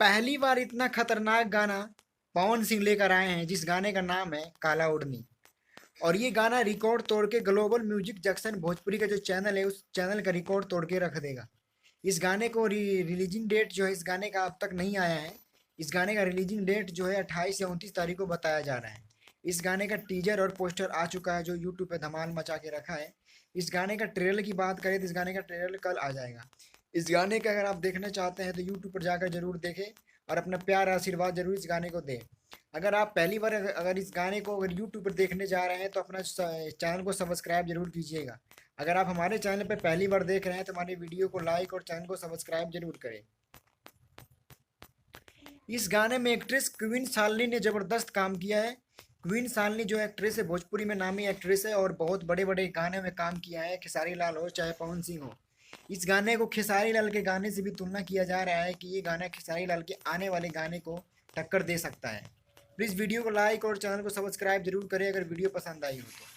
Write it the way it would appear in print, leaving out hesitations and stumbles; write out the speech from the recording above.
पहली बार इतना खतरनाक गाना पवन सिंह लेकर आए हैं जिस गाने का नाम है काला उड़नी। और ये गाना रिकॉर्ड तोड़ के ग्लोबल म्यूजिक जंक्शन भोजपुरी का जो चैनल है उस चैनल का रिकॉर्ड तोड़ के रख देगा। इस गाने को रिलीजिंग डेट जो है इस गाने का अब तक नहीं आया है। इस गाने का रिलीजिंग डेट जो है 28 या 29 तारीख को बताया जा रहा है। इस गाने का टीजर और पोस्टर आ चुका है जो यूट्यूब पे धमाल मचा के रखा है। इस गाने का ट्रेलर की बात करें तो इस गाने का ट्रेलर कल आ जाएगा। इस गाने का अगर आप देखना चाहते हैं तो यूट्यूब पर जाकर जरूर देखें और अपना प्यार आशीर्वाद जरूर इस गाने को दें। अगर आप पहली बार अगर इस गाने को अगर यूट्यूब पर देखने जा रहे हैं तो अपना चैनल को सब्सक्राइब जरूर कीजिएगा। अगर आप हमारे चैनल पर पहली बार देख रहे हैं तो हमारे वीडियो को लाइक और चैनल को सब्सक्राइब जरूर करें। इस गाने में एक्ट्रेस क्वीन शालिनी ने जबरदस्त काम किया है। क्वीन शालिनी जो एक्ट्रेस है भोजपुरी में नामी एक्ट्रेस है और बहुत बड़े बड़े गाने में काम किया है, खेसारी लाल हो चाहे पवन सिंह हो। इस गाने को खेसारी लाल के गाने से भी तुलना किया जा रहा है कि ये गाना खेसारी लाल के आने वाले गाने को टक्कर दे सकता है। प्लीज़ वीडियो को लाइक और चैनल को सब्सक्राइब जरूर करें अगर वीडियो पसंद आई हो तो।